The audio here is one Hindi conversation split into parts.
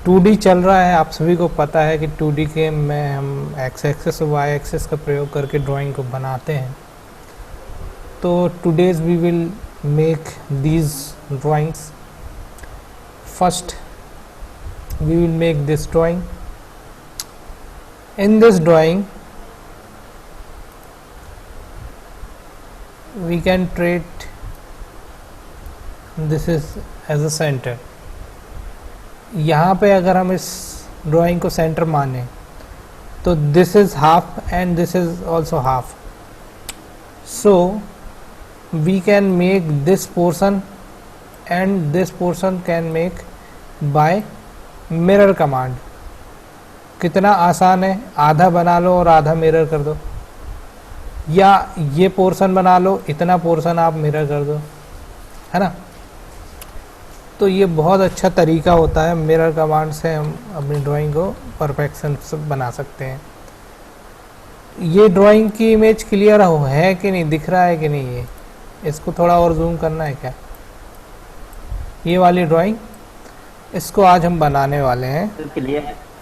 2D चल रहा है, आप सभी को पता है कि 2D के में हम एक्स एक्सिस और वाई एक्सिस का प्रयोग करके ड्राइंग को बनाते हैं। तो today's we will make these drawings. First we will make this drawing. In this drawing we can treat this is as a center. यहाँ पे अगर हम इस ड्राइंग को सेंटर माने तो this is half and this is also half, so we can make this portion and this portion can make by mirror command. कितना आसान है, आधा बना लो और आधा मिरर कर दो, या ये पोर्शन बना लो, इतना पोर्शन आप मिरर कर दो, है ना। तो ये बहुत अच्छा तरीका होता है, मिरर कमांड से हम अपनी ड्राइंग को परफेक्शन से बना सकते हैं। ये ड्राइंग की इमेज क्लियर है कि नहीं, दिख रहा है कि नहीं, ये इसको थोड़ा और जूम करना है क्या, ये वाली ड्राइंग, इसको आज हम बनाने वाले हैं।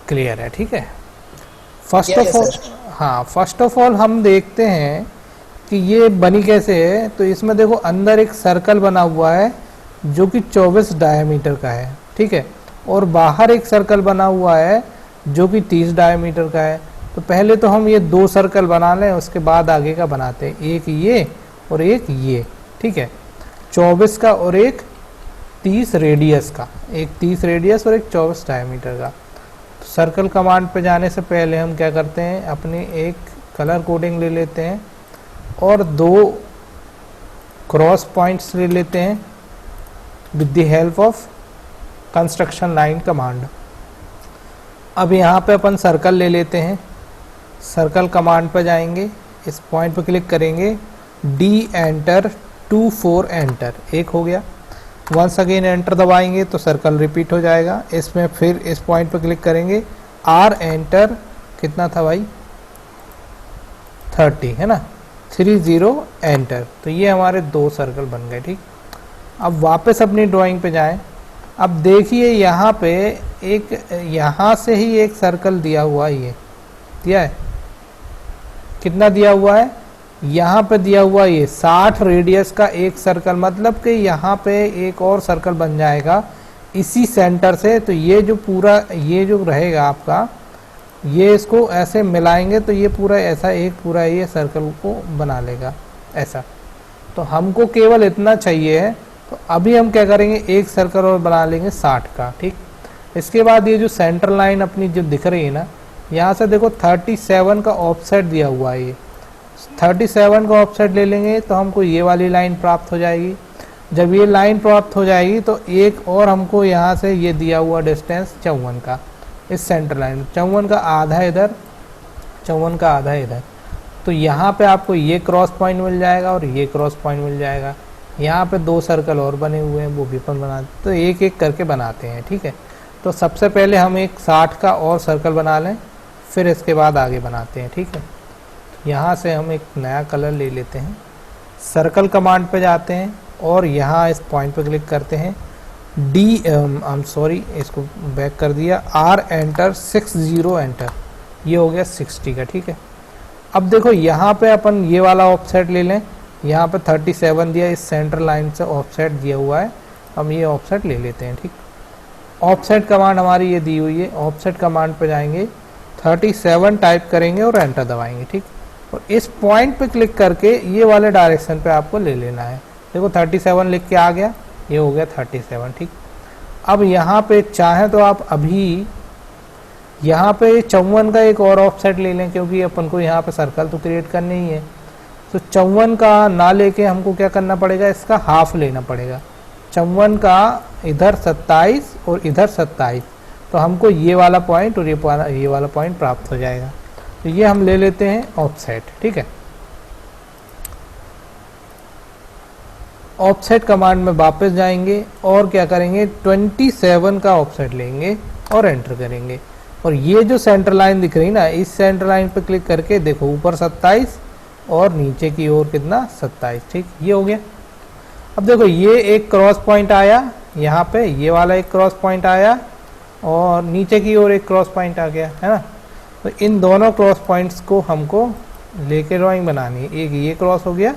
क्लियर है, ठीक है। फर्स्ट ऑफ ऑल हम देखते हैं कि ये बनी कैसे है। तो इसमें देखो अंदर एक सर्कल बना हुआ है जो कि 24 डायमीटर का है, ठीक है, और बाहर एक सर्कल बना हुआ है जो कि 30 डायमीटर का है। तो पहले तो हम ये दो सर्कल बना लें, उसके बाद आगे का बनाते हैं, एक ये और एक ये, ठीक है, 24 का और एक 30 रेडियस का, एक 30 रेडियस और एक 24 डायमीटर का। तो सर्कल कमांड पे जाने से पहले हम क्या करते हैं, अपनी एक कलर कोडिंग ले लेते हैं और दो क्रॉस पॉइंट्स ले लेते हैं with the help of construction line command. अब यहाँ पे अपन सर्कल ले लेते हैं, सर्कल कमांड पे जाएंगे, इस पॉइंट पे क्लिक करेंगे, डी एंटर 2 4 एंटर, एक हो गया। वंस अगेन एंटर दबाएंगे तो सर्कल रिपीट हो जाएगा। इसमें फिर इस पॉइंट पर क्लिक करेंगे, आर एंटर, कितना था भाई, 30 है ना, 30 एंटर। तो ये हमारे दो सर्कल बन गए, ठीक। अब वापस अपनी ड्राइंग पे जाएं। अब देखिए यहाँ पे एक, यहाँ से ही एक सर्कल दिया हुआ है, ये दिया है, कितना दिया हुआ है, यहाँ पे दिया हुआ ये 60 रेडियस का एक सर्कल, मतलब कि यहाँ पे एक और सर्कल बन जाएगा इसी सेंटर से। तो ये जो पूरा, ये जो रहेगा आपका, ये इसको ऐसे मिलाएंगे तो ये पूरा ऐसा एक पूरा ये सर्कल को बना लेगा ऐसा। तो हमको केवल इतना चाहिए है। तो अभी हम क्या करेंगे, एक सर्कल और बना लेंगे 60 का, ठीक। इसके बाद ये जो सेंटर लाइन अपनी जो दिख रही है ना, यहाँ से देखो 37 का ऑफसेट दिया हुआ है, ये 37 का ऑफसेट ले लेंगे तो हमको ये वाली लाइन प्राप्त हो जाएगी। जब ये लाइन प्राप्त हो जाएगी तो एक और हमको यहाँ से ये दिया हुआ डिस्टेंस 54 का, इस सेंटर लाइन 54 का आधा इधर, 54 का आधा इधर। तो यहाँ पे आपको ये क्रॉस पॉइंट मिल जाएगा और ये क्रॉस पॉइंट मिल जाएगा। यहाँ पे दो सर्कल और बने हुए हैं, वो भी अपन बनाते, तो एक एक करके बनाते हैं, ठीक है। तो सबसे पहले हम एक 60 का और सर्कल बना लें, फिर इसके बाद आगे बनाते हैं, ठीक है। यहाँ से हम एक नया कलर ले लेते हैं, सर्कल कमांड पे जाते हैं और यहाँ इस पॉइंट पे क्लिक करते हैं, इसको बैक कर दिया, आर एंटर 60 एंटर, ये हो गया 60 का, ठीक है। अब देखो यहाँ पे अपन ये वाला ऑफसेट ले लें, यहाँ पे 37 दिया, इस सेंटर लाइन से ऑफसेट दिया हुआ है, हम ये ऑफसेट ले लेते हैं, ठीक। ऑफसेट कमांड हमारी ये दी हुई है, ऑफसेट कमांड पे जाएंगे, 37 टाइप करेंगे और एंटर दबाएंगे, ठीक। और इस पॉइंट पे क्लिक करके ये वाले डायरेक्शन पे आपको ले लेना है। देखो 37 लिख के आ गया, ये हो गया 37, ठीक। अब यहाँ पे चाहे तो आप अभी यहाँ पे 54 का एक और ऑफसेट ले लें, क्योंकि अपन को यहाँ पे सर्कल तो क्रिएट करनी ही है। तो 54 का ना लेके हमको क्या करना पड़ेगा, इसका हाफ लेना पड़ेगा। 54 का इधर 27 और इधर 27, तो हमको ये वाला पॉइंट और ये वाला पॉइंट प्राप्त हो जाएगा। तो ये हम ले लेते हैं ऑफसेट, ठीक है। ऑफसेट कमांड में वापस जाएंगे और क्या करेंगे, 27 का ऑफसेट लेंगे और एंटर करेंगे। और ये जो सेंटर लाइन दिख रही ना, इस सेंटर लाइन पे क्लिक करके देखो ऊपर 27 और नीचे की ओर कितना 27, ठीक, ये हो गया। अब देखो ये एक क्रॉस पॉइंट आया, यहाँ पे ये वाला एक क्रॉस पॉइंट आया और नीचे की ओर एक क्रॉस पॉइंट आ गया है ना। तो इन दोनों क्रॉस पॉइंट्स को हमको लेके ड्राइंग बनानी है। एक ये क्रॉस हो गया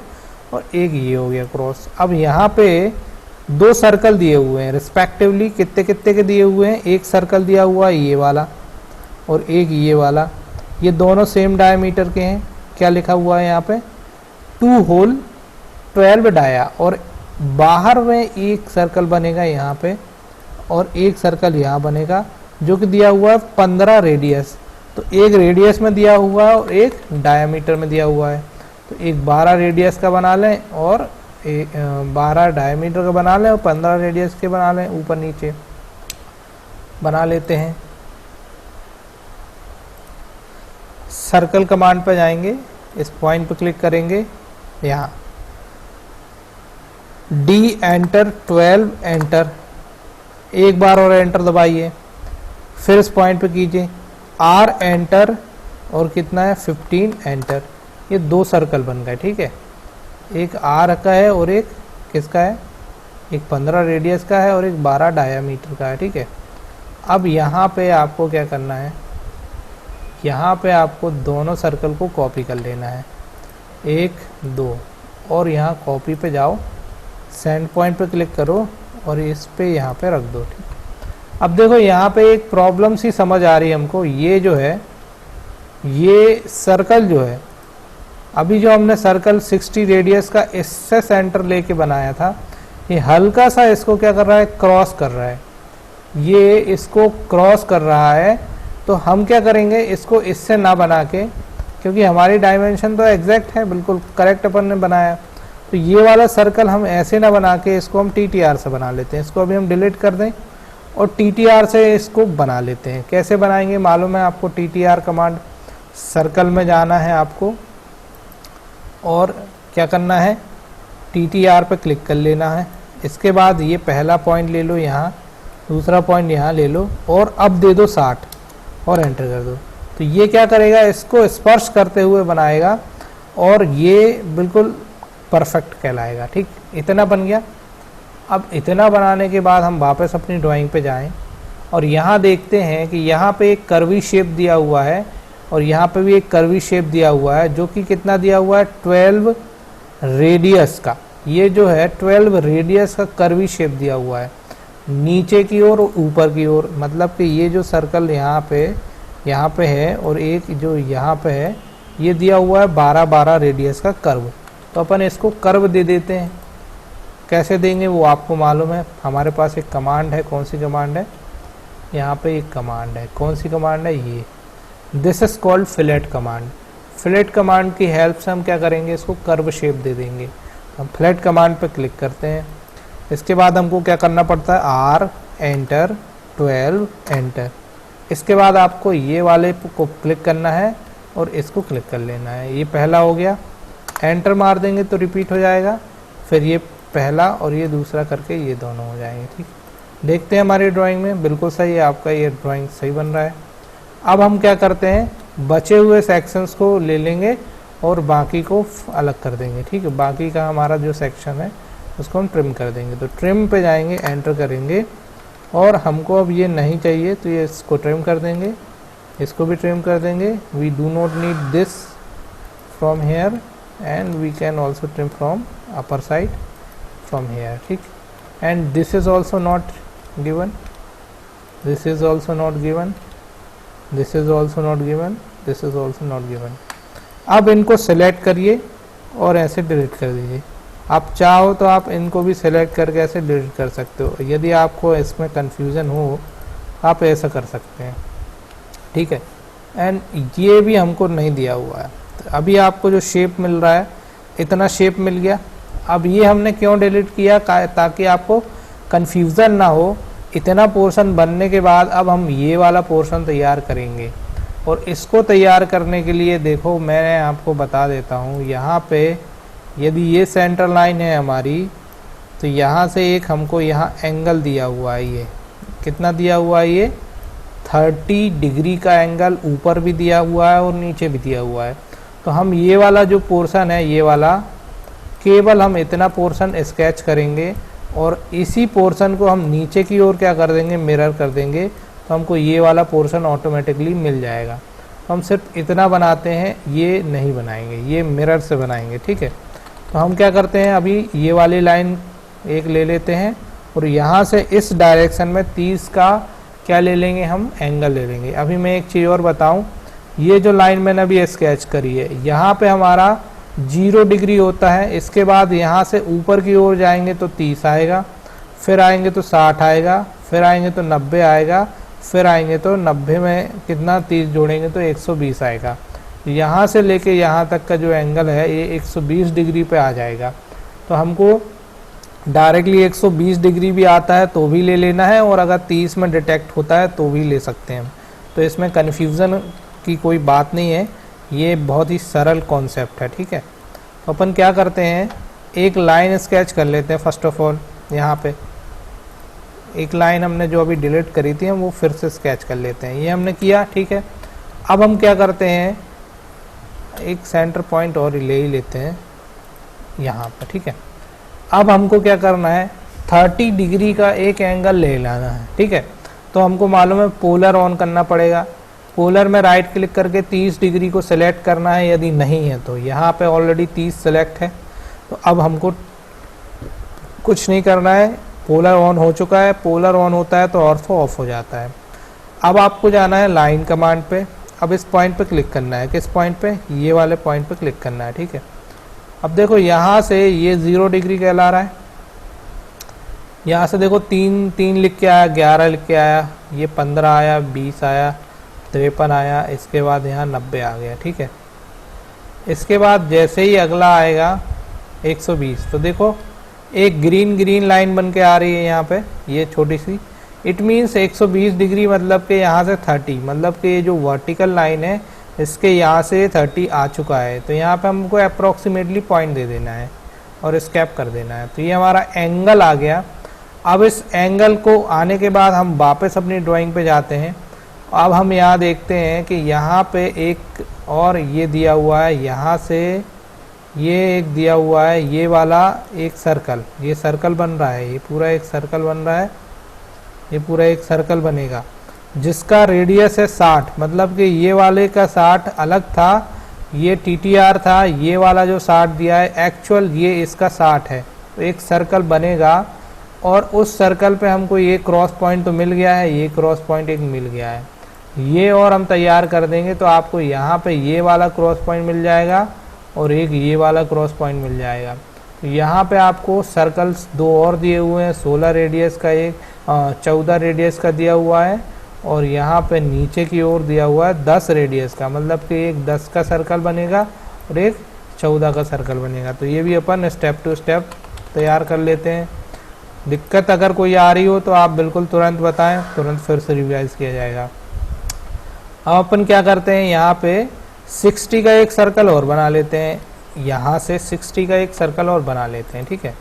और एक ये हो गया क्रॉस। अब यहाँ पे दो सर्कल दिए हुए हैं रिस्पेक्टिवली, कितने कितने के दिए हुए हैं, एक सर्कल दिया हुआ है ये वाला और एक ये वाला, ये दोनों सेम डायमीटर के हैं। क्या लिखा हुआ है यहाँ पे, 2 होल 12 डाया, और बाहर में एक सर्कल बनेगा यहाँ पे और एक सर्कल यहाँ बनेगा जो कि दिया हुआ है 15 रेडियस। तो एक रेडियस में दिया हुआ है और एक डायमीटर में दिया हुआ है। तो एक 12 रेडियस का बना लें और 12 डायमीटर का बना लें और 15 रेडियस के बना लें, ऊपर नीचे बना लेते हैं। सर्कल कमांड पर जाएंगे, इस पॉइंट पर क्लिक करेंगे, यहाँ डी एंटर 12 एंटर, एक बार और एंटर दबाइए, फिर इस पॉइंट पे कीजिए आर एंटर और कितना है 15 एंटर। ये दो सर्कल बन गए, ठीक है। एक आर का है और एक किसका है, एक 15 रेडियस का है और एक 12 डायामीटर का है, ठीक है। अब यहाँ पे आपको क्या करना है, यहाँ पे आपको दोनों सर्कल को कॉपी कर लेना है, 1 2, और यहाँ कॉपी पे जाओ, सेंड पॉइंट पे क्लिक करो और इस पे यहाँ पे रख दो, ठीक। अब देखो यहाँ पे एक प्रॉब्लम सी समझ आ रही है हमको। ये जो है, ये सर्कल जो है, अभी जो हमने सर्कल 60 रेडियस का इससे सेंटर लेके बनाया था, ये हल्का सा इसको क्या कर रहा है, क्रॉस कर रहा है। ये इसको क्रॉस कर रहा है, तो हम क्या करेंगे, इसको इससे ना बना के, क्योंकि हमारी डायमेंशन तो एग्जैक्ट है, बिल्कुल करेक्ट अपन ने बनाया, तो ये वाला सर्कल हम ऐसे ना बना के इसको हम TTR से बना लेते हैं। इसको अभी हम डिलीट कर दें और TTR से इसको बना लेते हैं। कैसे बनाएंगे मालूम है आपको, TTR कमांड, सर्कल में जाना है आपको और क्या करना है, TTR पे क्लिक कर लेना है। इसके बाद ये पहला पॉइंट ले लो यहाँ, दूसरा पॉइंट यहाँ ले लो और अब दे दो 60 और एंटर कर दो। तो ये क्या करेगा, इसको स्पर्श करते हुए बनाएगा और ये बिल्कुल परफेक्ट कहलाएगा, ठीक। इतना बन गया। अब इतना बनाने के बाद हम वापस अपनी ड्राइंग पे जाएं और यहाँ देखते हैं कि यहाँ पे एक कर्वी शेप दिया हुआ है और यहाँ पे भी एक कर्वी शेप दिया हुआ है, जो कि कितना दिया हुआ है, 12 रेडियस का। ये जो है 12 रेडियस का कर्वी शेप दिया हुआ है, नीचे की ओर और ऊपर की ओर। मतलब कि ये जो सर्कल यहाँ पे है और एक जो यहाँ पे है, ये दिया हुआ है 12 रेडियस का कर्व। तो अपन इसको कर्व दे देते हैं। कैसे देंगे वो आपको मालूम है, हमारे पास एक कमांड है। कौन सी कमांड है, यहाँ पे एक कमांड है। कौन सी कमांड है, ये, this is called fillet command. Fillet command की हेल्प से हम क्या करेंगे, इसको कर्व शेप दे देंगे। हम फिलेट कमांड पे क्लिक करते हैं। इसके बाद हमको क्या करना पड़ता है, आर एंटर 12 एंटर। इसके बाद आपको ये वाले को क्लिक करना है और इसको क्लिक कर लेना है। ये पहला हो गया, एंटर मार देंगे तो रिपीट हो जाएगा, फिर ये पहला और ये दूसरा करके ये दोनों हो जाएंगे, ठीक। देखते हैं हमारी ड्राइंग में बिल्कुल सही है, आपका ये ड्राइंग सही बन रहा है। अब हम क्या करते हैं, बचे हुए सेक्शंस को ले लेंगे और बाकी को अलग कर देंगे, ठीक है। बाकी का हमारा जो सेक्शन है उसको हम ट्रिम कर देंगे। तो ट्रिम पे जाएंगे, एंटर करेंगे और हमको अब ये नहीं चाहिए तो ये इसको ट्रिम कर देंगे, इसको भी ट्रिम कर देंगे। We do not need this from here and we can also trim from upper side from here, ठीक। and this is also not given, this is also not given, this is also not given, this is also not given। अब इनको सेलेक्ट करिए और ऐसे डिलीट कर दीजिए। आप चाहो तो आप इनको भी सेलेक्ट करके ऐसे डिलीट कर सकते हो। यदि आपको इसमें कंफ्यूजन हो आप ऐसा कर सकते हैं, ठीक है। एंड ये भी हमको नहीं दिया हुआ है। अभी आपको जो शेप मिल रहा है, इतना शेप मिल गया। अब ये हमने क्यों डिलीट किया, ताकि आपको कन्फ्यूज़न ना हो। इतना पोर्शन बनने के बाद अब हम ये वाला पोर्शन तैयार करेंगे और इसको तैयार करने के लिए देखो मैं आपको बता देता हूँ। यहाँ पे यदि ये सेंटर लाइन है हमारी, तो यहाँ से एक हमको यहाँ एंगल दिया हुआ है। ये कितना दिया हुआ है, ये 30 डिग्री का एंगल ऊपर भी दिया हुआ है और नीचे भी दिया हुआ है। तो हम ये वाला जो पोर्शन है, ये वाला केवल हम इतना पोर्शन स्केच करेंगे और इसी पोर्शन को हम नीचे की ओर क्या कर देंगे, मिरर कर देंगे। तो तो हमको ये वाला पोर्शन ऑटोमेटिकली मिल जाएगा। तो हम सिर्फ इतना बनाते हैं, ये नहीं बनाएंगे, ये मिरर से बनाएंगे, ठीक है। तो हम क्या करते हैं, अभी ये वाली लाइन एक ले लेते हैं और यहाँ से इस डायरेक्शन में 30 का क्या ले लेंगे, हम एंगल ले लेंगे। अभी मैं एक चीज़ और बताऊं, ये जो लाइन मैंने अभी स्केच करी है, यहाँ पे हमारा 0 डिग्री होता है। इसके बाद यहाँ से ऊपर की ओर जाएंगे तो 30 आएगा, फिर आएंगे तो 60 आएगा, फिर आएंगे तो 90 आएगा, फिर आएंगे तो 90 में कितना 30 जोड़ेंगे तो 120 आएगा। यहाँ से लेके यहाँ तक का जो एंगल है ये 120 डिग्री पे आ जाएगा। तो हमको डायरेक्टली 120 डिग्री भी आता है तो भी ले लेना है, और अगर 30 में डिटेक्ट होता है तो भी ले सकते हैं। तो इसमें कन्फ्यूज़न की कोई बात नहीं है, ये बहुत ही सरल कॉन्सेप्ट है, ठीक है। तो अपन क्या करते हैं, एक लाइन स्केच कर लेते हैं। फर्स्ट ऑफ ऑल यहाँ पे एक लाइन हमने जो अभी डिलीट करी थी हम वो फिर से स्केच कर लेते हैं। ये हमने किया, ठीक है। अब हम क्या करते हैं, एक सेंटर पॉइंट और ले ही लेते हैं यहाँ पर, ठीक है। अब हमको क्या करना है, 30 डिग्री का एक एंगल ले लेना है, ठीक है। तो हमको मालूम है पोलर ऑन करना पड़ेगा। पोलर में राइट क्लिक करके 30 डिग्री को सिलेक्ट करना है, यदि नहीं है तो यहाँ पे ऑलरेडी 30 सेलेक्ट है। तो अब हमको कुछ नहीं करना है, पोलर ऑन हो चुका है। पोलर ऑन होता है तो ऑफ हो जाता है। अब आपको जाना है लाइन कमांड पे। अब इस पॉइंट पे क्लिक करना है, किस पॉइंट पे, ये वाले पॉइंट पे क्लिक करना है, ठीक है। अब देखो यहाँ से ये 0 डिग्री कहला रहा है, यहाँ से देखो 3 लिख के आया, 11 लिख के आया, ये 15 आया, 20 आया, 53 आया, इसके बाद यहाँ 90 आ गया, ठीक है। इसके बाद जैसे ही अगला आएगा 120, तो देखो एक ग्रीन लाइन बन के आ रही है यहाँ पे, ये छोटी सी। इट मीन्स 120 डिग्री मतलब कि यहाँ से 30, मतलब कि ये जो वर्टिकल लाइन है इसके यहाँ से 30 आ चुका है। तो यहाँ पे हमको अप्रॉक्सीमेटली पॉइंट दे देना है और स्केप कर देना है। तो ये हमारा एंगल आ गया। अब इस एंगल को आने के बाद हम वापस अपनी ड्राइंग पे जाते हैं। अब हम यहाँ देखते हैं कि यहाँ पे एक और ये दिया हुआ है, यहाँ से ये एक दिया हुआ है, ये वाला एक सर्कल, ये सर्कल बन रहा है, ये पूरा एक सर्कल बन रहा है, ये पूरा एक सर्कल बनेगा जिसका रेडियस है 60। मतलब कि ये वाले का 60 अलग था, ये TTR था, ये वाला जो 60 दिया है एक्चुअल ये इसका 60 है। तो एक सर्कल बनेगा और उस सर्कल पे हमको ये क्रॉस पॉइंट तो मिल गया है, ये क्रॉस पॉइंट एक मिल गया है, ये और हम तैयार कर देंगे तो आपको यहाँ पे ये वाला क्रॉस पॉइंट मिल जाएगा और एक ये वाला क्रॉस पॉइंट मिल जाएगा। तो यहाँ पे आपको सर्कल्स 2 और दिए हुए हैं, 16 रेडियस का, एक 14 रेडियस का दिया हुआ है, और यहाँ पे नीचे की ओर दिया हुआ है 10 रेडियस का। मतलब कि एक 10 का सर्कल बनेगा और एक 14 का सर्कल बनेगा। तो ये भी अपन स्टेप टू स्टेप तैयार कर लेते हैं। दिक्कत अगर कोई आ रही हो तो आप बिल्कुल तुरंत बताएं, तुरंत फिर से रिवाइज किया जाएगा। अब अपन क्या करते हैं, यहाँ पे 60 का एक सर्कल और बना लेते हैं, यहाँ से 60 का एक सर्कल और बना लेते हैं, ठीक है।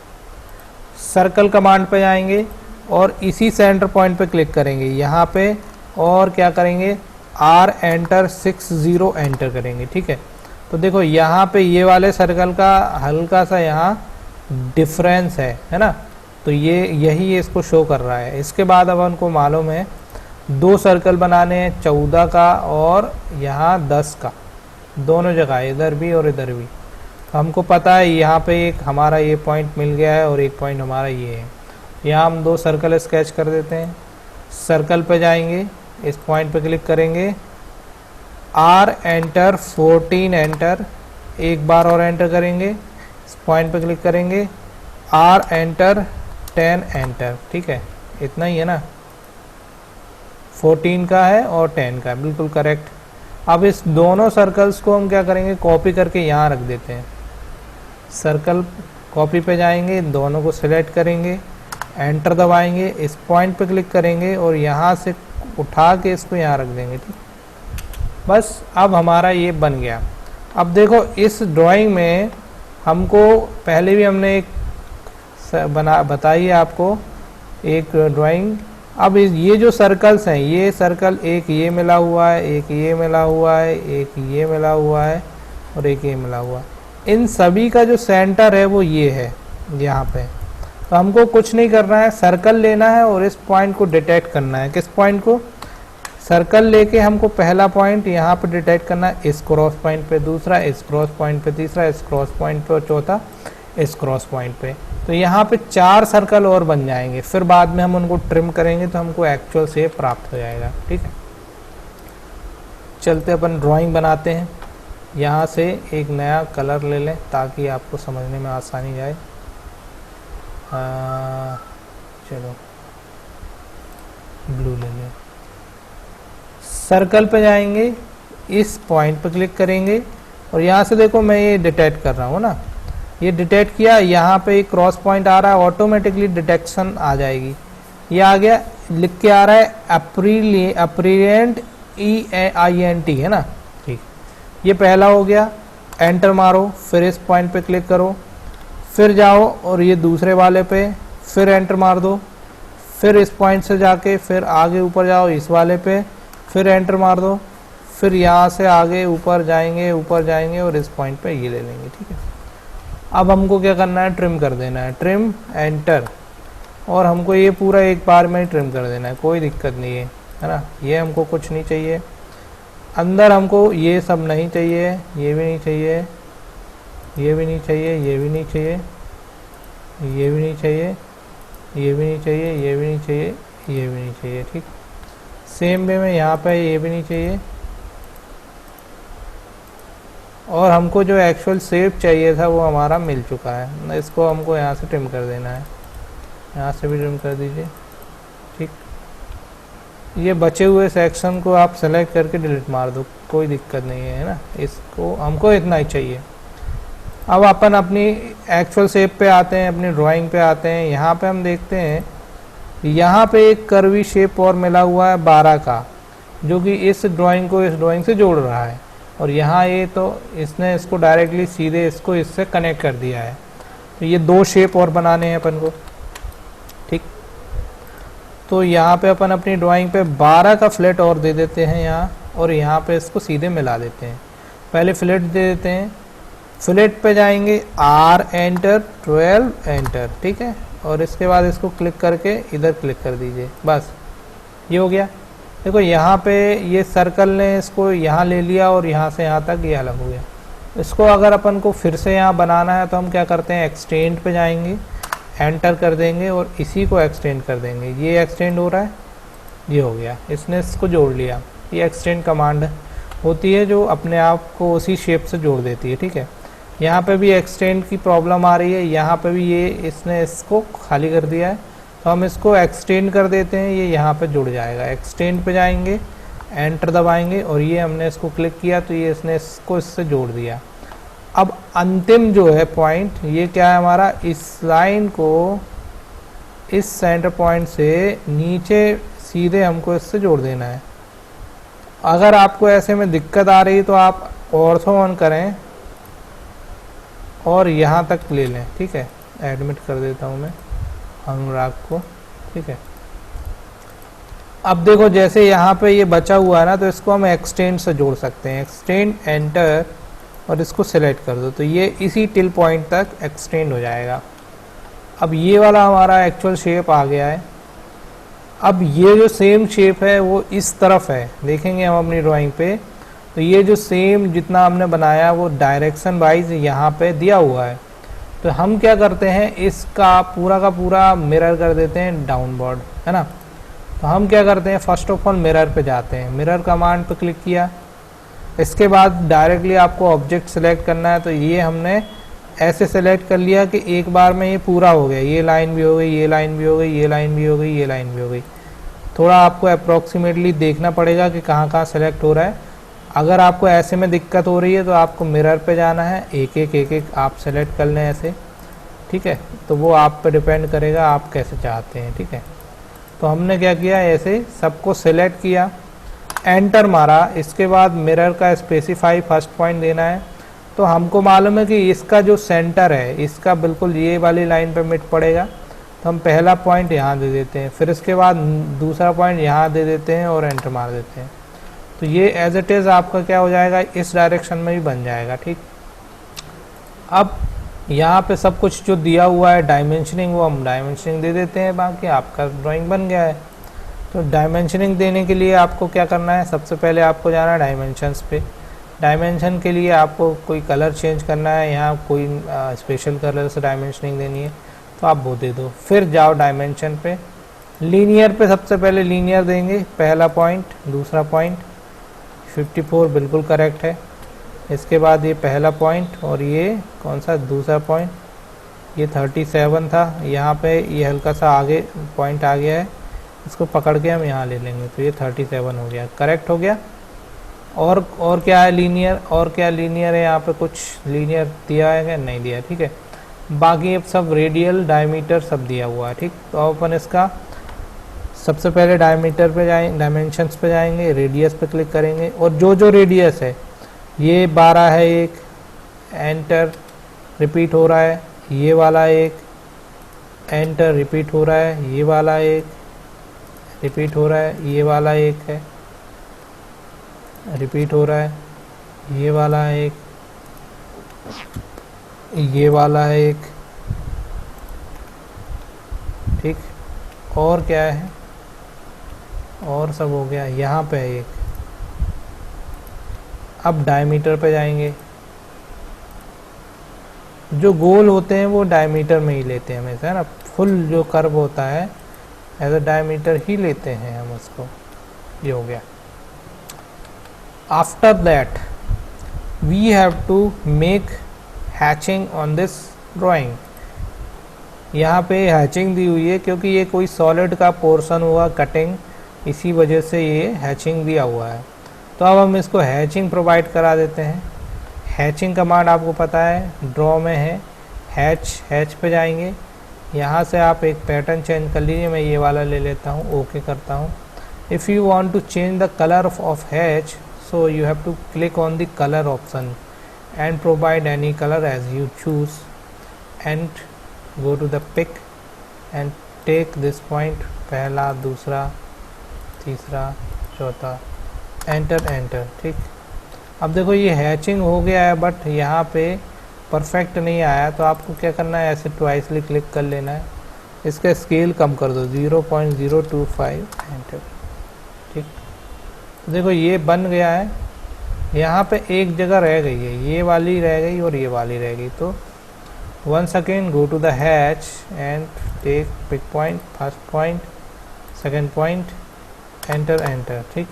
सर्कल कमांड पे जाएंगे और इसी सेंटर पॉइंट पे क्लिक करेंगे यहाँ पे, और क्या करेंगे R एंटर 60 एंटर करेंगे, ठीक है। तो देखो यहाँ पे ये वाले सर्कल का हल्का सा यहाँ डिफरेंस है ना, तो ये यही इसको शो कर रहा है। इसके बाद अब उनको मालूम है 2 सर्कल बनाने हैं, 14 का और यहाँ 10 का, दोनों जगह इधर भी और इधर भी। तो हमको पता है यहाँ पे एक हमारा ये पॉइंट मिल गया है और एक पॉइंट हमारा ये है। यहाँ हम 2 सर्कल स्केच कर देते हैं। सर्कल पे जाएंगे, इस पॉइंट पे क्लिक करेंगे, R एंटर 14 एंटर, एक बार और एंटर करेंगे, इस पॉइंट पे क्लिक करेंगे, R एंटर 10 एंटर, ठीक है। इतना ही है ना, 14 का है और 10 का, बिल्कुल करेक्ट। अब इस दोनों सर्कल्स को हम क्या करेंगे, कॉपी करके यहाँ रख देते हैं। सर्कल कॉपी पे जाएंगे, दोनों को सिलेक्ट करेंगे, एंटर दबाएंगे, इस पॉइंट पे क्लिक करेंगे और यहाँ से उठा के इसको यहाँ रख देंगे, ठीक। बस अब हमारा ये बन गया। अब देखो इस ड्राइंग में हमको पहले भी हमने एक बताई है आपको एक ड्राइंग। अब ये जो सर्कल्स हैं, ये सर्कल एक ये मिला हुआ है, एक ये मिला हुआ है, एक ये मिला हुआ है और एक ये मिला हुआ है। इन सभी का जो सेंटर है वो ये है यहाँ पे। तो हमको कुछ नहीं करना है, सर्कल लेना है और इस पॉइंट को डिटेक्ट करना है। किस पॉइंट को, सर्कल लेके हमको पहला पॉइंट यहाँ पे डिटेक्ट करना है, इस क्रॉस पॉइंट पे, दूसरा इस क्रॉस पॉइंट पे, तीसरा इस क्रॉस पॉइंट पे और चौथा इस क्रॉस पॉइंट पे। तो यहाँ पे 4 सर्कल और बन जाएंगे, फिर बाद में हम उनको ट्रिम करेंगे तो हमको एक्चुअल शेप प्राप्त हो जाएगा। ठीक है, चलते अपन ड्राइंग बनाते हैं। यहाँ से एक नया कलर ले लें ताकि आपको समझने में आसानी जाए। चलो ब्लू ले लें। सर्कल पे जाएंगे, इस पॉइंट पे क्लिक करेंगे और यहाँ से देखो मैं ये डिटेक्ट कर रहा हूँ ना, ये डिटेक्ट किया, यहाँ पे एक क्रॉस पॉइंट आ रहा है, ऑटोमेटिकली डिटेक्शन आ जाएगी। ये आ गया, लिख के आ रहा है अप्रीलिएंट EAINT है ना। ठीक, ये पहला हो गया। एंटर मारो, फिर इस पॉइंट पे क्लिक करो, फिर जाओ और ये दूसरे वाले पे फिर एंटर मार दो, फिर इस पॉइंट से जाके फिर आगे ऊपर जाओ इस वाले पे, फिर एंटर मार दो, फिर यहाँ से आगे ऊपर जाएंगे और इस पॉइंट पे ये ले लेंगे। ठीक है, अब हमको क्या करना है, ट्रिम कर देना है। ट्रिम, एंटर, और हमको ये पूरा एक बार में ट्रिम कर देना है, कोई दिक्कत नहीं है ना। ये हमको कुछ नहीं चाहिए, अंदर हमको ये सब नहीं चाहिए, ये भी नहीं चाहिए, ये भी नहीं चाहिए, ये भी नहीं चाहिए, ये भी नहीं चाहिए, ये भी नहीं चाहिए, ये भी नहीं चाहिए, ये भी नहीं चाहिए। ठीक, सेम वे में यहाँ पे ये भी नहीं चाहिए, और हमको जो एक्चुअल शेप चाहिए था वो हमारा मिल चुका है। इसको हमको यहाँ से ट्रिम कर देना है, यहाँ से भी ट्रिम कर दीजिए। ठीक, ये बचे हुए सेक्शन को आप सेलेक्ट करके डिलीट मार दो, कोई दिक्कत नहीं है ना। इसको हमको इतना ही चाहिए। अब अपन अपनी एक्चुअल शेप पे आते हैं, अपनी ड्राइंग पे आते हैं। यहाँ पे हम देखते हैं, यहाँ पे एक कर्वी शेप और मिला हुआ है 12 का, जो कि इस ड्राइंग को इस ड्राइंग से जोड़ रहा है, और यहाँ ये तो इसने इसको डायरेक्टली सीधे इसको इससे कनेक्ट कर दिया है। तो ये 2 शेप और बनाने हैं अपन को। ठीक, तो यहाँ पे अपन अपनी ड्राइंग पे 12 का फ्लैट और दे देते हैं यहाँ, और यहाँ पे इसको सीधे मिला देते हैं। पहले फ्लैट दे देते हैं, फ्लैट पे जाएंगे, R एंटर, 12 एंटर। ठीक है, और इसके बाद इसको क्लिक करके इधर क्लिक कर दीजिए, बस ये हो गया। देखो यहाँ पे ये सर्कल ने इसको यहाँ ले लिया और यहाँ से यहाँ तक ये अलग हो गया। इसको अगर अपन को फिर से यहाँ बनाना है तो हम क्या करते हैं, एक्सटेंड पे जाएंगे, एंटर कर देंगे और इसी को एक्सटेंड कर देंगे। ये एक्सटेंड हो रहा है, ये हो गया, इसने इसको जोड़ लिया। ये एक्सटेंड कमांड होती है जो अपने आप को उसी शेप से जोड़ देती है। ठीक है, यहाँ पे भी एक्सटेंड की प्रॉब्लम आ रही है, यहाँ पे भी ये इसने इसको खाली कर दिया है, तो हम इसको एक्सटेंड कर देते हैं, ये यहाँ पे जुड़ जाएगा। एक्सटेंड पे जाएंगे, एंटर दबाएंगे और ये हमने इसको क्लिक किया तो ये इसने इसको इससे जोड़ दिया। अब अंतिम जो है पॉइंट, ये क्या है हमारा, इस लाइन को इस सेंटर पॉइंट से नीचे सीधे हमको इससे जोड़ देना है। अगर आपको ऐसे में दिक्कत आ रही है तो आप ऑर्थो ऑन करें और यहाँ तक ले लें। ठीक है, एडमिट कर देता हूँ मैं अनुराग को। ठीक है, अब देखो जैसे यहाँ पे ये बचा हुआ है ना, तो इसको हम एक्सटेंड से जोड़ सकते हैं। एक्सटेंड, एंटर, और इसको सिलेक्ट कर दो तो ये इसी टिल पॉइंट तक एक्सटेंड हो जाएगा। अब ये वाला हमारा एक्चुअल शेप आ गया है। अब ये जो सेम शेप है वो इस तरफ है, देखेंगे हम अपनी ड्राइंग पे, तो ये जो सेम जितना हमने बनाया वो डायरेक्शन वाइज यहाँ पे दिया हुआ है। तो हम क्या करते हैं, इसका पूरा का पूरा मिरर कर देते हैं डाउनवर्ड, है ना। तो हम क्या करते हैं, फर्स्ट ऑफ ऑल मिरर पे जाते हैं, मिरर कमांड पे क्लिक किया, इसके बाद डायरेक्टली आपको ऑब्जेक्ट सेलेक्ट करना है। तो ये हमने ऐसे सेलेक्ट कर लिया कि एक बार में ये पूरा हो गया, ये लाइन भी हो गई, ये लाइन भी हो गई, ये लाइन भी हो गई, ये लाइन भी हो गई। थोड़ा आपको अप्रॉक्सीमेटली देखना पड़ेगा कि कहाँ कहाँ सेलेक्ट हो रहा है। अगर आपको ऐसे में दिक्कत हो रही है तो आपको मिरर पे जाना है, एक एक आप सेलेक्ट कर लें ऐसे। ठीक है, तो वो आप पे डिपेंड करेगा आप कैसे चाहते हैं। ठीक है, तो हमने क्या किया, ऐसे सबको सेलेक्ट किया, एंटर मारा, इसके बाद मिरर का स्पेसिफाई फर्स्ट पॉइंट देना है। तो हमको मालूम है कि इसका जो सेंटर है इसका बिल्कुल ये वाली लाइन पे मिट पड़ेगा, तो हम पहला पॉइंट यहाँ दे देते हैं, फिर इसके बाद दूसरा पॉइंट यहाँ दे देते हैं और एंटर मार देते हैं। तो ये एज इट इज़ आपका क्या हो जाएगा, इस डायरेक्शन में भी बन जाएगा। ठीक, अब यहाँ पे सब कुछ जो दिया हुआ है डायमेंशनिंग, वो हम डायमेंशनिंग दे देते हैं, बाकी आपका ड्राइंग बन गया है। तो डायमेंशनिंग देने के लिए आपको क्या करना है, सबसे पहले आपको जाना है डायमेंशंस पे। डायमेंशन के लिए आपको कोई कलर चेंज करना है, यहाँ कोई स्पेशल कलर से डायमेंशनिंग देनी है तो आप वो दे दो। फिर जाओ डायमेंशन पे, लीनियर पे सबसे पहले लीनियर देंगे, पहला पॉइंट, दूसरा पॉइंट 54 बिल्कुल करेक्ट है। इसके बाद ये पहला पॉइंट और ये कौन सा दूसरा पॉइंट, ये 37 था, यहाँ पे ये हल्का सा आगे पॉइंट आ गया है, इसको पकड़ के हम यहाँ ले लेंगे तो ये 37 हो गया, करेक्ट हो गया। और क्या है लीनियर, और क्या लीनियर है, यहाँ पे कुछ लीनियर दिया है क्या, नहीं दिया, ठीक है। बाकी अब सब रेडियल डायमीटर सब दिया हुआ है, ठीक। तो अपन इसका सबसे पहले डायमीटर पे जाएंगे, डायमेंशंस पे जाएंगे, रेडियस पे क्लिक करेंगे और जो जो रेडियस है ये 12 है एक, एंटर, रिपीट हो रहा है, ये वाला एक, एंटर, रिपीट हो रहा है, ये वाला एक, रिपीट हो रहा है, ये वाला एक है, रिपीट हो रहा है, ये वाला एक, ये वाला है एक, ठीक। और क्या है, और सब हो गया, यहाँ पे है एक। अब डायमीटर पे जाएंगे, जो गोल होते हैं वो डायमीटर में ही लेते हैं हमेशा, है ना। फुल जो कर्व होता है एज अ डायमीटर ही लेते हैं हम उसको, ये हो गया। After that we have to make hatching on this drawing. यहाँ पे हैचिंग दी हुई है क्योंकि ये कोई सॉलिड का पोर्शन हुआ कटिंग, इसी वजह से ये हैचिंग दिया हुआ है। तो अब हम इसको हैचिंग प्रोवाइड करा देते हैं। हैचिंग कमांड आपको पता है ड्रॉ में है, हैच पे जाएंगे, यहाँ से आप एक पैटर्न चेंज कर लीजिए, मैं ये वाला ले लेता हूँ, ओके करता हूँ। If you want to change the colour of hatch, so you have to click on the color option and provide any color as you choose and go to the pick and take this point, पहला, दूसरा, तीसरा, चौथा, एंटर, ठीक। अब देखो ये हैचिंग हो गया है बट यहाँ पे परफेक्ट नहीं आया, तो आपको क्या करना है, ऐसे ट्वाइसली क्लिक कर लेना है, इसका स्केल कम कर दो 0.025, एंटर, ठीक। देखो ये बन गया है, यहाँ पे एक जगह रह गई है, ये वाली रह गई और ये वाली रह गई। तो once again go to the hatch and take pick point, first point, second point, enter, ठीक।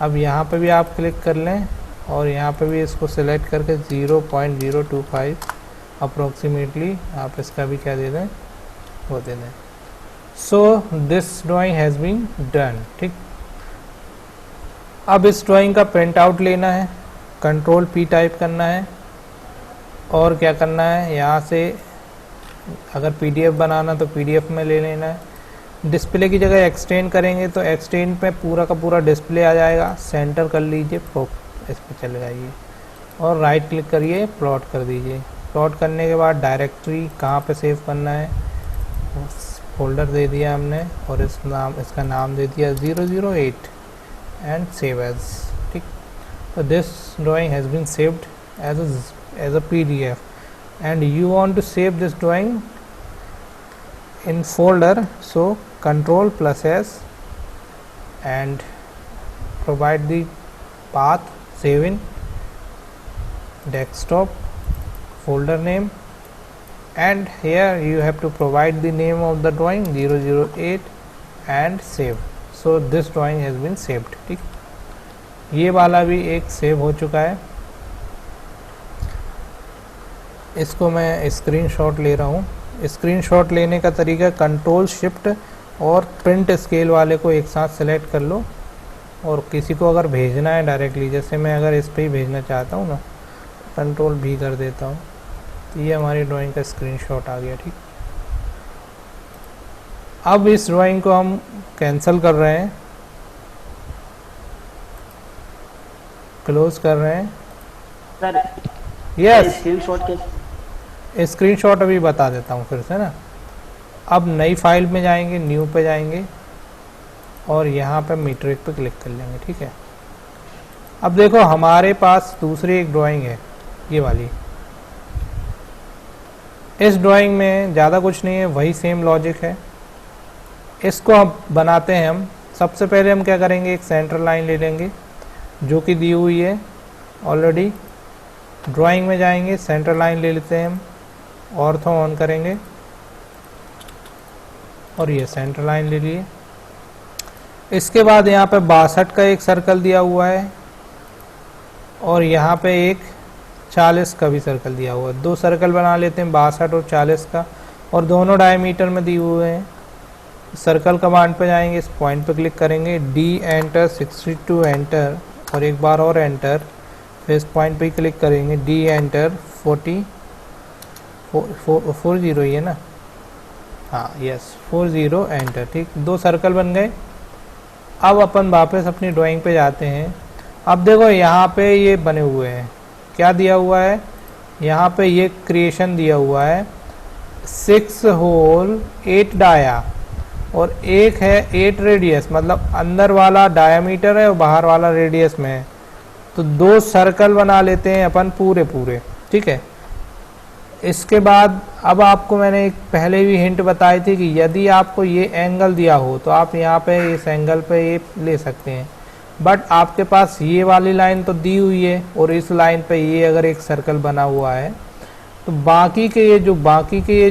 अब यहाँ पे भी आप क्लिक कर लें और यहाँ पे भी इसको सिलेक्ट करके 0.025 अप्रोक्सीमेटली आप इसका भी क्या दे दें, वो दे दें। So this drawing has been done, ठीक। अब इस ड्राइंग का प्रिंट आउट लेना है, कंट्रोल P टाइप करना है और क्या करना है, यहाँ से अगर PDF बनाना तो PDF में ले लेना है। डिस्प्ले की जगह एक्सटेंड करेंगे तो एक्सटेंड पे पूरा का पूरा डिस्प्ले आ जाएगा, सेंटर कर लीजिए, इस पर चले जाइए और राइट क्लिक करिए, प्लॉट कर दीजिए। प्लॉट करने के बाद डायरेक्टरी कहाँ पे सेव करना है, फोल्डर दे दिया हमने और इसका नाम दे दिया 008 and save as, ठीक। So this drawing has been saved as a PDF and you want to save this drawing in folder, so control +S and provide the path, save in desktop, folder name, and here you have to provide the name of the drawing 008 and save. So this drawing has been saved, ठीक। ये वाला भी एक सेव हो चुका है, इसको मैं स्क्रीनशॉट ले रहा हूँ। स्क्रीनशॉट लेने का तरीका कंट्रोल शिफ्ट और प्रिंट स्केल वाले को एक साथ सेलेक्ट कर लो और किसी को अगर भेजना है डायरेक्टली, जैसे मैं अगर इस पे ही भेजना चाहता हूँ ना, कंट्रोल भी कर देता हूँ, तो ये हमारी ड्राइंग का स्क्रीनशॉट आ गया, ठीक। अब इस ड्राइंग को हम कैंसिल कर रहे हैं, क्लोज कर रहे हैं सर। यस, स्क्रीनशॉट अभी बता देता हूँ फिर से ना। अब नई फाइल में जाएंगे, न्यू पे जाएंगे और यहाँ पे मीट्रिक पे क्लिक कर लेंगे, ठीक है। अब देखो हमारे पास दूसरी एक ड्राइंग है, ये वाली। इस ड्राइंग में ज़्यादा कुछ नहीं है, वही सेम लॉजिक है। इसको हम बनाते हैं हम सबसे पहले हम क्या करेंगे, एक सेंटर लाइन ले लेंगे जो कि दी हुई है ऑलरेडी। ड्राइंग में जाएंगे, सेंटर लाइन ले लेते हैं हम, ऑर्थो ऑन करेंगे और ये सेंटर लाइन ले लिए। इसके बाद यहाँ पे 62 का एक सर्कल दिया हुआ है और यहाँ पे एक 40 का भी सर्कल दिया हुआ है। दो सर्कल बना लेते हैं 62 और 40 का, और दोनों डायमीटर में दिए हुए हैं। सर्कल कमांड पे जाएंगे, इस पॉइंट पे क्लिक करेंगे, डी एंटर, 62 एंटर और एक बार और एंटर, फिर इस पॉइंट पे क्लिक करेंगे, डी एंटर, 40 ही है ना, हाँ यस 40 एंटर। ठीक, दो सर्कल बन गए। अब अपन वापस अपनी ड्राइंग पे जाते हैं। अब देखो यहाँ पे ये बने हुए हैं, क्या दिया हुआ है यहाँ पे, ये क्रिएशन दिया हुआ है 6 होल 8 डाया और एक है 8 रेडियस, मतलब अंदर वाला डायामीटर है और बाहर वाला रेडियस में है। तो दो सर्कल बना लेते हैं अपन पूरे पूरे। ठीक है, इसके बाद अब आपको मैंने एक पहले भी हिंट बताई थी कि यदि आपको ये एंगल दिया हो तो आप यहाँ पे इस एंगल पे ये ले सकते हैं, बट आपके पास ये वाली लाइन तो दी हुई है और इस लाइन पे ये अगर एक सर्कल बना हुआ है, तो बाकी के ये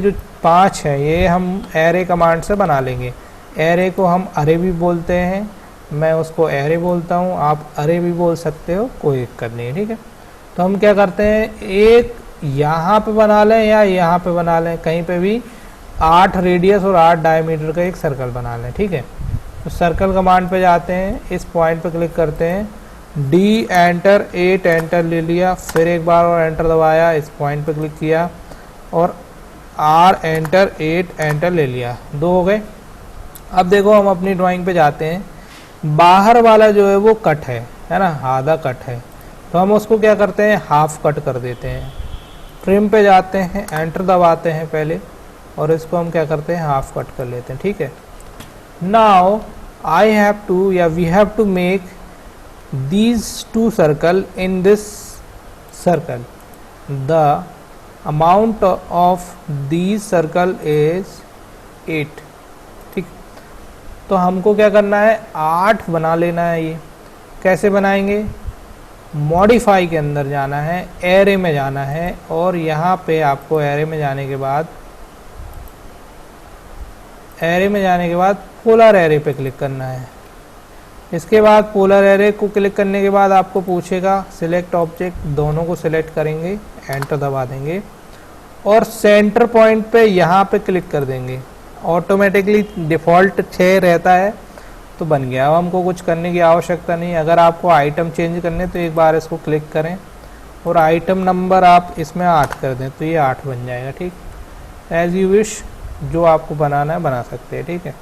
जो 5 हैं ये हम एरे कमांड से बना लेंगे। एरे को हम अरे भी बोलते हैं, मैं उसको एरे बोलता हूँ, आप अरे भी बोल सकते हो, कोई दिक्कत नहीं है। ठीक है, तो हम क्या करते हैं, एक यहाँ पे बना लें या यहाँ पे बना लें, कहीं पे भी 8 रेडियस और 8 डायमीटर का एक सर्कल बना लें। ठीक है, तो सर्कल कमांड पे जाते हैं, इस पॉइंट पे क्लिक करते हैं, डी एंटर, 8 एंटर ले लिया, फिर एक बार और एंटर दबाया, इस पॉइंट पे क्लिक किया और आर एंटर, 8 एंटर ले लिया, 2 हो गए। अब देखो हम अपनी ड्राइंग पे जाते हैं, बाहर वाला जो है वो कट है ना, आधा कट है, तो हम उसको क्या करते हैं, हाफ कट कर देते हैं। ट्रिम पे जाते हैं, एंटर दबाते हैं पहले और इसको हम क्या करते हैं, हाफ कट कर लेते हैं। ठीक है, नाउ आई हैव टू या we have to make these 2 circle in this circle. The amount of these circle is 8. ठीक, तो हमको क्या करना है, 8 बना लेना है। ये कैसे बनाएंगे, मॉडिफाई के अंदर जाना है, एरे में जाना है और यहाँ पे आपको एरे में जाने के बाद पोलर एरे पे क्लिक करना है। इसके बाद पोलर एरे को क्लिक करने के बाद आपको पूछेगा सिलेक्ट ऑब्जेक्ट, दोनों को सिलेक्ट करेंगे, एंटर दबा देंगे और सेंटर पॉइंट पे यहाँ पे क्लिक कर देंगे। ऑटोमेटिकली डिफ़ॉल्ट 6 रहता है तो बन गया। अब हमको कुछ करने की आवश्यकता नहीं। अगर आपको आइटम चेंज करने तो एक बार इसको क्लिक करें और आइटम नंबर आप इसमें 8 कर दें तो ये 8 बन जाएगा। ठीक, एज यू विश, जो आपको बनाना है बना सकते हैं। ठीक है,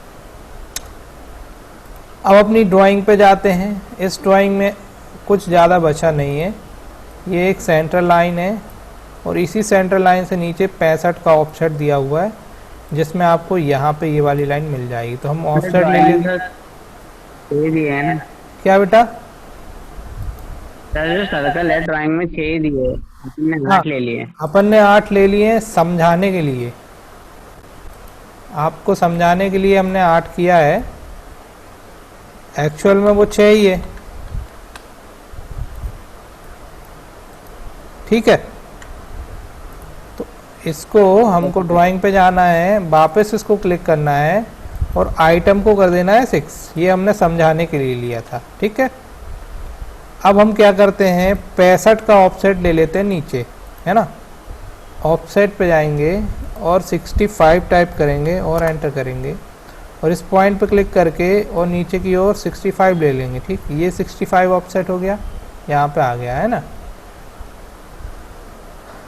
अब अपनी ड्राइंग पे जाते हैं। इस ड्राइंग में कुछ ज़्यादा बचा नहीं है, ये एक सेंटर लाइन है और इसी सेंटर लाइन से नीचे 65 का ऑफसेट दिया हुआ है जिसमें आपको यहाँ पे ये वाली लाइन मिल जाएगी। तो हम ऑफसेट ले लेंगे। ये भी है ना, क्या बेटा, जो सर्कल है ड्राइंग में 6 दिए, हमने 8 ले लिए। अपन ने 8 ले लिए समझाने के लिए, आपको समझाने के लिए हमने 8 किया है, एक्चुअल में वो 6 ही है। ठीक है, तो इसको हमको ड्राइंग पे जाना है, वापस इसको क्लिक करना है और आइटम को कर देना है 6। ये हमने समझाने के लिए लिया था। ठीक है, अब हम क्या करते हैं, 65 का ऑफसेट ले लेते हैं नीचे, है ना। ऑफसेट पे जाएंगे और 65 टाइप करेंगे और एंटर करेंगे और इस पॉइंट पे क्लिक करके और नीचे की ओर 65 ले लेंगे। ठीक, ये 65 ऑफसेट हो गया, यहाँ पे आ गया है ना।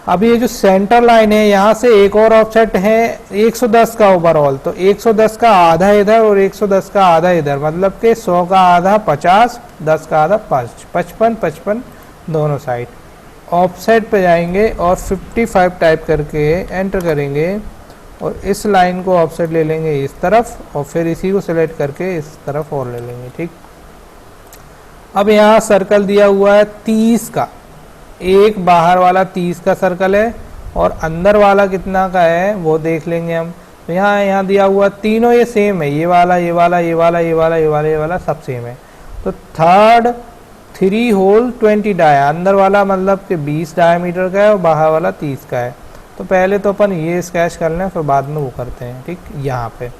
अब ये जो सेंटर लाइन है यहाँ से एक और ऑफसेट है 110 का ओवरऑल, तो 110 का आधा इधर और 110 का आधा इधर, मतलब कि 100 का आधा 50, 10 का आधा 5, 55 दोनों साइड। ऑफसेट पे जाएंगे और 55 टाइप करके एंटर करेंगे और इस लाइन को ऑफसेट ले लेंगे इस तरफ और फिर इसी को सिलेक्ट करके इस तरफ और ले लेंगे। ठीक, अब यहाँ सर्कल दिया हुआ है 30 का, एक बाहर वाला 30 का सर्कल है और अंदर वाला कितना का है वो देख लेंगे हम। तो यहाँ दिया हुआ तीनों ये सेम है, ये वाला ये वाला ये वाला ये वाला ये वाला ये वाला सब सेम है। तो थर्ड 3 होल 20 डाया, अंदर वाला मतलब कि 20 डायमीटर का है और बाहर वाला 30 का है। तो पहले तो अपन ये स्केच कर लें, फिर बाद में वो करते हैं। ठीक, यहाँ पे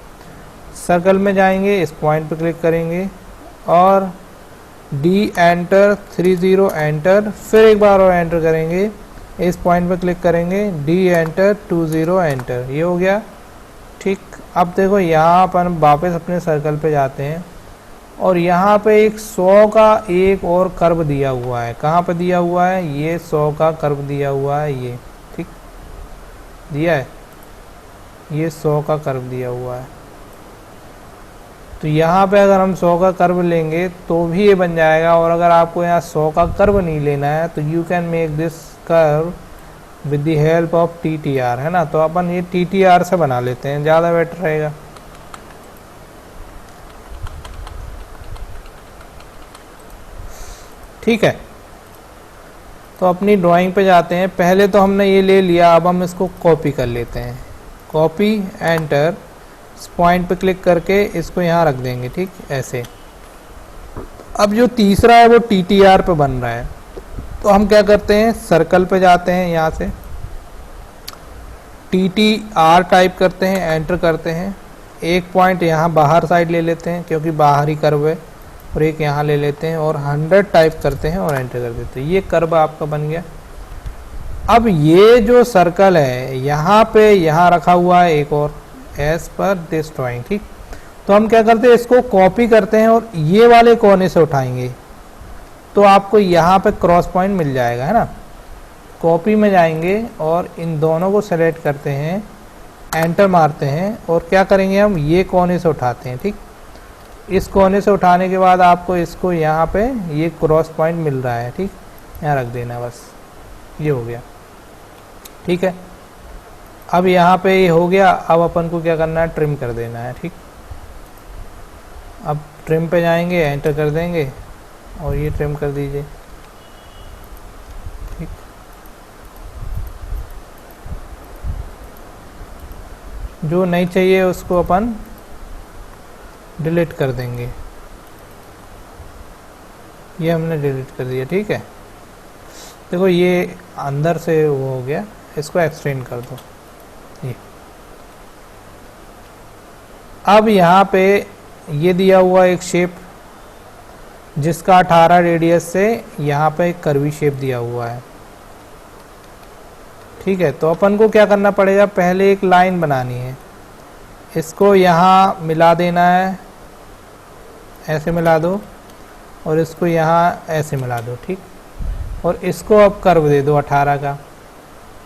सर्कल में जाएंगे, इस पॉइंट पे क्लिक करेंगे और डी एंटर 30 एंटर, फिर एक बार और एंटर करेंगे, इस पॉइंट पे क्लिक करेंगे, डी एंटर 20 एंटर, ये हो गया। ठीक, अब देखो यहाँ अपन वापस अपने सर्कल पे जाते हैं और यहाँ पे एक 100 का एक और कर्व दिया हुआ है। कहाँ पे दिया हुआ है? ये 100 का कर्व दिया हुआ है, ये ठीक दिया है, ये 100 का कर्व दिया हुआ है। तो यहाँ पे अगर हम 100 का कर्व लेंगे तो भी ये बन जाएगा, और अगर आपको यहाँ 100 का कर्व नहीं लेना है तो you can make this curve with the help of TTR, है ना। तो अपन ये TTR से बना लेते हैं, ज़्यादा बेटर रहेगा। ठीक है, तो अपनी ड्राइंग पे जाते हैं। पहले तो हमने ये ले लिया, अब हम इसको कॉपी कर लेते हैं। कॉपी एंटर, इस पॉइंट पे क्लिक करके इसको यहाँ रख देंगे। ठीक, ऐसे। अब जो तीसरा है वो TTR पे बन रहा है, तो हम क्या करते हैं, सर्कल पे जाते हैं, यहाँ से TTR टाइप करते हैं, एंटर करते हैं। एक पॉइंट यहाँ बाहर साइड ले लेते हैं क्योंकि बाहरी कर्व है, और एक यहाँ ले लेते हैं और 100 टाइप करते हैं और एंटर कर देते हैं। ये कर्व आपका बन गया। अब ये जो सर्कल है यहाँ पे यहाँ रखा हुआ है एक और, एज पर दिस ड्राइंग। ठीक, तो हम क्या करते हैं, इसको कॉपी करते हैं और ये वाले कोने से उठाएंगे तो आपको यहाँ पे क्रॉस पॉइंट मिल जाएगा, है ना। कॉपी में जाएंगे और इन दोनों को सेलेक्ट करते हैं, एंटर मारते हैं और क्या करेंगे, हम ये कोने से उठाते हैं। ठीक, इस कोने से उठाने के बाद आपको इसको यहाँ पे ये क्रॉस पॉइंट मिल रहा है। ठीक, यहाँ रख देना, बस ये हो गया। ठीक है, अब यहाँ पे ये हो गया। अब अपन को क्या करना है, ट्रिम कर देना है। ठीक, अब ट्रिम पे जाएंगे, एंटर कर देंगे और ये ट्रिम कर दीजिए। ठीक, जो नहीं चाहिए उसको अपन डिलीट कर देंगे। ये हमने डिलीट कर दिया। ठीक है, देखो ये अंदर से वो हो गया, इसको एक्सटेंड कर दो ये। अब यहाँ पे ये दिया हुआ एक शेप जिसका 18 रेडियस से यहाँ पे एक कर्वी शेप दिया हुआ है। ठीक है, तो अपन को क्या करना पड़ेगा, पहले एक लाइन बनानी है, इसको यहाँ मिला देना है, ऐसे मिला दो, और इसको यहाँ ऐसे मिला दो। ठीक, और इसको अब कर्व दे दो 18 का।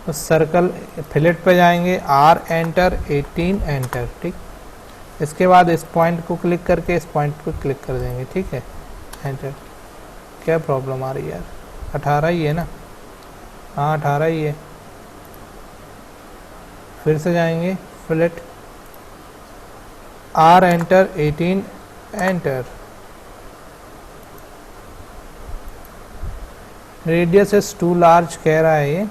तो सर्कल फिलेट पे जाएंगे, R एंटर 18 एंटर। ठीक, इसके बाद इस पॉइंट को क्लिक करके इस पॉइंट को क्लिक कर देंगे। ठीक है, एंटर। क्या प्रॉब्लम आ रही है यार, 18 ही है ना। हाँ 18 ही है। फिर से जाएंगे, fillet, R enter 18 enter. Radius is too large कह रहा है, ये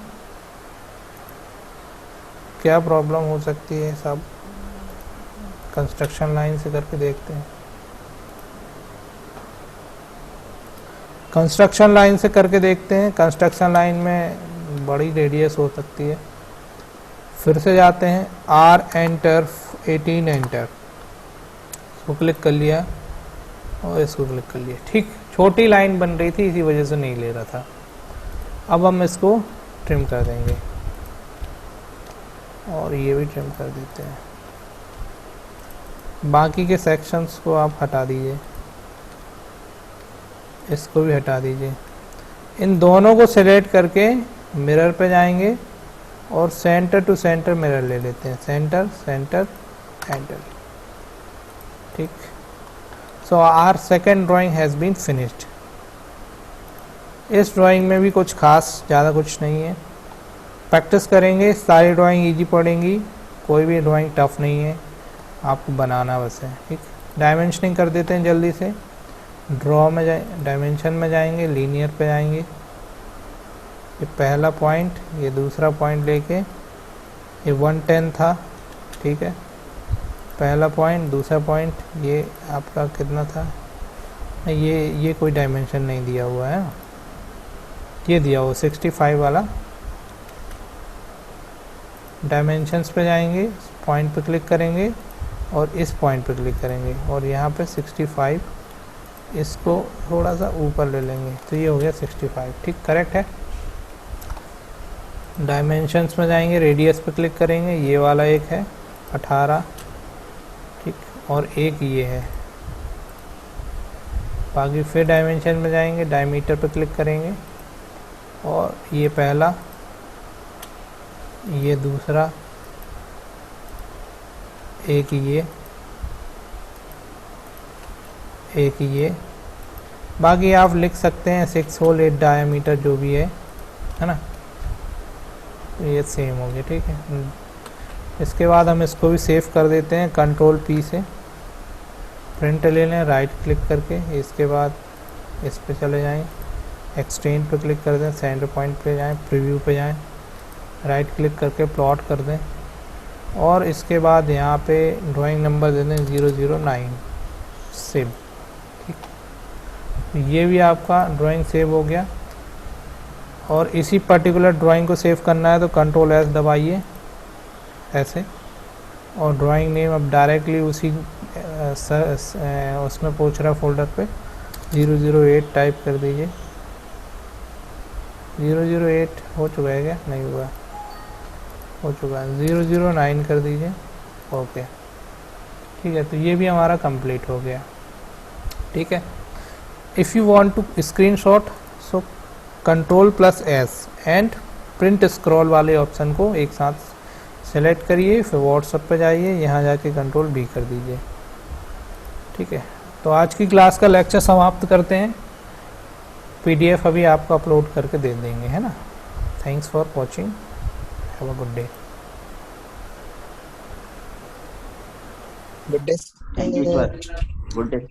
क्या प्रॉब्लम हो सकती है सब। कंस्ट्रक्शन लाइन से करके देखते हैं, कंस्ट्रक्शन लाइन से करके देखते हैं। कंस्ट्रक्शन लाइन में बड़ी रेडियस हो सकती है। फिर से जाते हैं, R एंटर 18 एंटर, इसको क्लिक कर लिया और इसको क्लिक कर लिया। ठीक, छोटी लाइन बन रही थी इसी वजह से नहीं ले रहा था। अब हम इसको ट्रिम कर देंगे और ये भी ट्रिम कर देते हैं। बाकी के सेक्शंस को आप हटा दीजिए, इसको भी हटा दीजिए। इन दोनों को सिलेक्ट करके मिरर पे जाएंगे और सेंटर टू सेंटर मिरर ले लेते हैं, सेंटर सेंटर एंटर। ठीक, so our second drawing has been finished. इस ड्राइंग में भी कुछ खास ज़्यादा कुछ नहीं है, प्रैक्टिस करेंगे सारी ड्राइंग इजी पड़ेंगी, कोई भी ड्राइंग टफ नहीं है, आपको बनाना बस है। ठीक, डायमेंशनिंग कर देते हैं जल्दी से। ड्रॉ में जाए, डायमेंशन में जाएंगे, लीनियर पे जाएंगे, ये पहला पॉइंट, ये दूसरा पॉइंट लेके, ये 110 था। ठीक है, पहला पॉइंट, दूसरा पॉइंट, ये आपका कितना था, ये कोई डायमेंशन नहीं दिया हुआ है, ये दिया हुआ 65 वाला। डायमेंशंस पे जाएंगे, पॉइंट पे क्लिक करेंगे और इस पॉइंट पे क्लिक करेंगे और यहाँ पे 65, इसको थोड़ा सा ऊपर ले लेंगे तो ये हो गया 65। ठीक, करेक्ट है। डायमेंशंस में जाएंगे, रेडियस पे क्लिक करेंगे, ये वाला एक है 18, ठीक, और एक ये है। बाकी फिर डायमेंशन में जाएंगे, डायमीटर पे क्लिक करेंगे और ये पहला, ये दूसरा, एक ये, बाकी आप लिख सकते हैं 6 होल 8 डायमीटर जो भी है ना, ये सेम हो गया। ठीक है, इसके बाद हम इसको भी सेव कर देते हैं, कंट्रोल P से प्रिंट ले लें राइट क्लिक करके। इसके बाद इस पे चले जाएं, एक्सटेंड पे क्लिक कर दें, सेंटर पॉइंट पे जाएं, प्रीव्यू पे जाएं, राइट क्लिक करके प्लॉट कर दें और इसके बाद यहाँ पे ड्राइंग नंबर दे दें 009, सेव। ठीक, ये भी आपका ड्राइंग सेव हो गया। और इसी पर्टिकुलर ड्राइंग को सेव करना है तो कंट्रोल S दबाइए ऐसे, और ड्राइंग नेम अब डायरेक्टली उसी उसमें पूछ रहा फोल्डर पे 008 टाइप कर दीजिए। 008 हो चुका है क्या? नहीं हुआ, हो चुका है। 009 कर दीजिए, ओके। ठीक है, तो ये भी हमारा कंप्लीट हो गया। ठीक है, if you want to screenshot so Ctrl+S and print scroll वाले ऑप्शन को एक साथ सेलेक्ट करिए, फिर व्हाट्सएप पे जाइए, यहाँ जाके कंट्रोल B कर दीजिए। ठीक है, तो आज की क्लास का लेक्चर समाप्त करते हैं। PDF अभी आपको अपलोड करके दे देंगे, है ना। Thanks for watching, have a good day. Good day. Thank you sir, good day.